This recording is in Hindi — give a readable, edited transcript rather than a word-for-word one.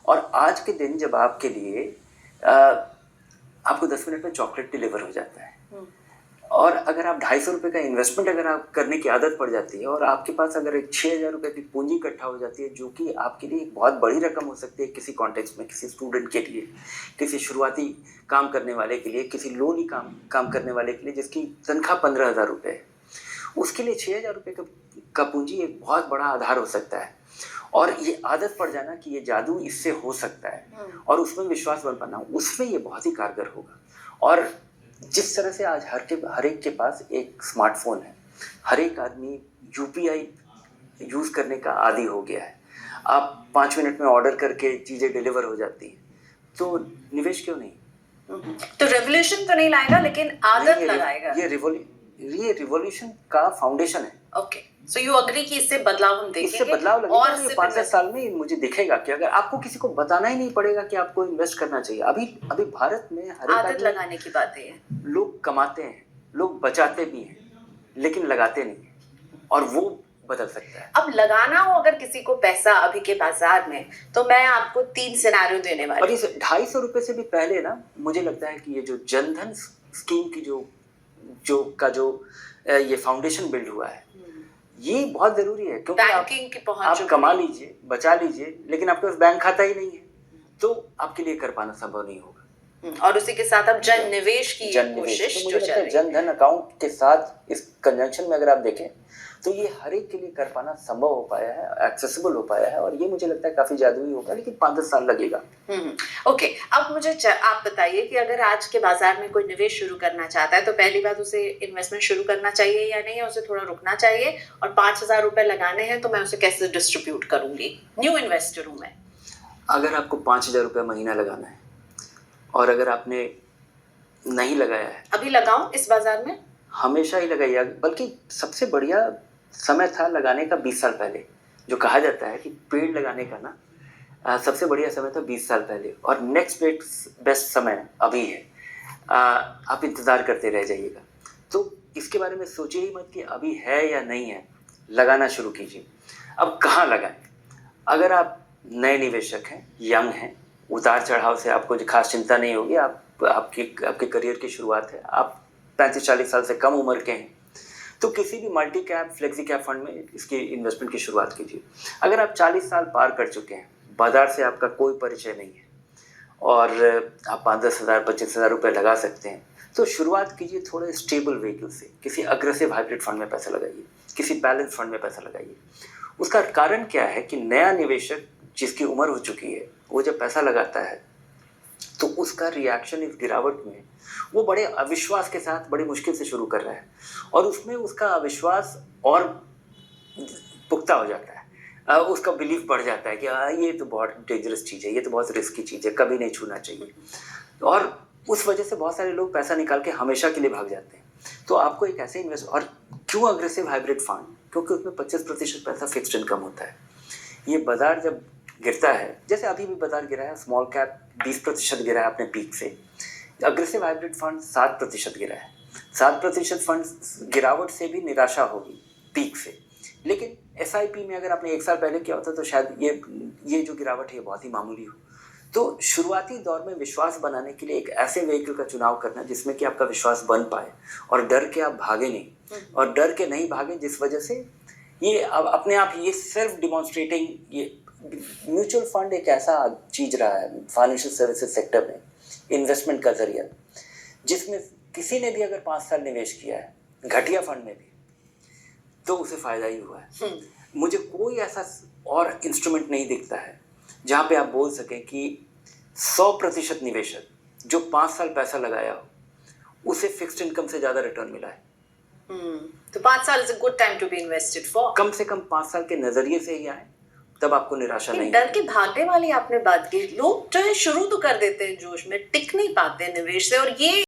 और आज के दिन जब आपके लिए आपको 10 मिनट में चॉकलेट डिलीवर हो जाता है, और अगर आप 250 रुपये का इन्वेस्टमेंट अगर आप करने की आदत पड़ जाती है और आपके पास अगर एक 6000 रुपये की पूंजी इकट्ठा हो जाती है, जो कि आपके लिए एक बहुत बड़ी रकम हो सकती है किसी कॉन्टेक्स्ट में, किसी स्टूडेंट के लिए, किसी शुरुआती काम करने वाले के लिए, किसी लोनी काम करने वाले के लिए जिसकी तनख्वाह 15,000 रुपये है, उसके लिए 6000 रुपये का पूंजी एक बहुत बड़ा आधार हो सकता है। और ये आदत पड़ जाना कि ये जादू इससे हो सकता है और उसमें विश्वास बन पाना, उसमें ये बहुत ही कारगर होगा। और जिस तरह से आज हर एक के पास एक स्मार्टफोन है, हर एक आदमी यूपीआई यूज़ करने का आदी हो गया है, आप 5 मिनट में ऑर्डर करके चीज़ें डिलीवर हो जाती हैं, तो निवेश क्यों नहीं? तो रेवोल्यूशन तो नहीं लाएगा, लेकिन आदत लगाएगा। ये रिवॉल्यूशन का फाउंडेशन है। ओके, सो यू अग्री कि इससे बदलाव हम देखेंगे? इससे बदलाव लगेगा और 5-7 साल में मुझे दिखेगा कि अगर आपको किसी को बताना ही नहीं पड़ेगा कि आपको इन्वेस्ट करना चाहिए। अभी भारत में हर एक आदत लगाने की बात है। लोग कमाते हैं, लोग बचाते भी हैं, लेकिन लगाते नहीं हैं, और वो बदल सकता है। अब लगाना हो अगर किसी को पैसा अभी के बाजार में, तो मैं आपको 3 सिनेरियो देने वाली हूं। और इस 250 रुपये से भी पहले ना, मुझे लगता है कि ये जो जनधन स्कीम की जो ये फाउंडेशन बिल्ड हुआ है, ये बहुत जरूरी है, क्योंकि बैंकिंग की पहुंच, आप कमा लीजिए, बचा लीजिए, लेकिन आपके पास बैंक खाता ही नहीं है, तो आपके लिए कर पाना संभव नहीं होगा। और उसी के साथ अब जन निवेश की कोशिश जो चल रही है, जनधन अकाउंट के साथ इस कंजंक्शन में अगर आप देखें तो ये हर एक के लिए कर पाना संभव हो पाया है, एक्सेसिबल हो पाया है, और ये मुझे लगता है काफी जादुई होगा, लेकिन 5-10 साल लगेगा। ओके, अब मुझे आप बताइए कि अगर आज के बाजार में कोई निवेश शुरू करना चाहता है, तो पहली बात उसे इन्वेस्टमेंट शुरू करना चाहिए या नहीं, उसे थोड़ा रुकना चाहिए, और 5000 रुपए लगाने हैं तो मैं उसे कैसे डिस्ट्रीब्यूट करूंगी? न्यू इन्वेस्टर हूं मैं। अगर आपको 5000 रुपये महीना लगाना है और अगर आपने नहीं लगाया है, अभी लगाऊं इस बाजार में? हमेशा ही लगाइए, बल्कि सबसे बढ़िया समय था लगाने का 20 साल पहले। जो कहा जाता है कि पेड़ लगाने का ना सबसे बढ़िया समय था 20 साल पहले, और नेक्स्ट बेस्ट समय अभी है। आप इंतज़ार करते रह जाइएगा। तो इसके बारे में सोचिए ही मत कि अभी है या नहीं है, लगाना शुरू कीजिए। अब कहाँ लगाएं? अगर आप नए निवेशक हैं, यंग हैं, उतार चढ़ाव से आपको खास चिंता नहीं होगी, आपके करियर की शुरुआत है, आप 35-40 साल से कम उम्र के हैं, तो किसी भी multi cap, flexi cap fund में इसकी इन्वेस्टमेंट की शुरुआत कीजिए। अगर आप 40 साल पार कर चुके हैं, बाजार से आपका कोई परिचय नहीं है, और आप 5-10 हज़ार 25 हज़ार रुपये लगा सकते हैं, तो शुरुआत कीजिए थोड़े स्टेबल व्हीकल से। किसी अग्रेसिव हाइब्रिड फंड में पैसा लगाइए, किसी बैलेंस फंड में पैसा लगाइए। उसका कारण क्या है कि नया निवेशक जिसकी उम्र हो चुकी है, वो जब पैसा लगाता है तो उसका रिएक्शन इस गिरावट में वो बड़े अविश्वास के साथ बड़ी मुश्किल से शुरू कर रहा है, और उसमें उसका अविश्वास और पुख्ता हो जाता है, उसका बिलीफ बढ़ जाता है कि ये तो बहुत डेंजरस चीज़ है, ये तो बहुत रिस्की चीज़ है, कभी नहीं छूना चाहिए, और उस वजह से बहुत सारे लोग पैसा निकाल के हमेशा के लिए भाग जाते हैं। तो आपको एक ऐसे इन्वेस्ट, और क्यों अग्रेसिव हाइब्रिड फंड? क्योंकि उसमें 25% पैसा फिक्स्ड इनकम होता है। ये बाजार जब गिरता है, जैसे अभी भी बाजार गिरा है, स्मॉल कैप 20% गिरा है अपने पीक से, अग्रेसिव हाइब्रिड फंड 7% गिरा है। 7% फंड गिरावट से भी निराशा होगी पीक से, लेकिन SIP में अगर आपने 1 साल पहले किया होता तो शायद ये जो गिरावट है बहुत ही मामूली हो। तो शुरुआती दौर में विश्वास बनाने के लिए एक ऐसे व्हीकल का चुनाव करना जिसमें कि आपका विश्वास बन पाए, और डर के आप भागे नहीं, और डर के नहीं भागे जिस वजह से ये अब अपने आप ये सेल्फ डिमॉन्स्ट्रेटिंग, ये म्यूचुअल फंड एक ऐसा चीज रहा है फाइनेंशियल सर्विसेज सेक्टर में, इन्वेस्टमेंट का जरिया, जिसमें किसी ने भी अगर 5 साल निवेश किया है, घटिया फंड में भी, तो उसे फायदा ही हुआ है। मुझे कोई ऐसा और इंस्ट्रूमेंट नहीं दिखता है जहाँ पे आप बोल सकें कि 100% निवेशक जो 5 साल पैसा लगाया हो, उसे फिक्स्ड इनकम से ज़्यादा रिटर्न मिला है। तो 5 साल is a good time to be invested for. कम से कम 5 साल के नजरिए से ही आए, तब आपको निराशा नहीं। डर के भागने वाली आपने बात की, लोग जो है शुरू तो कर देते हैं जोश में, टिक नहीं पाते निवेश से, और ये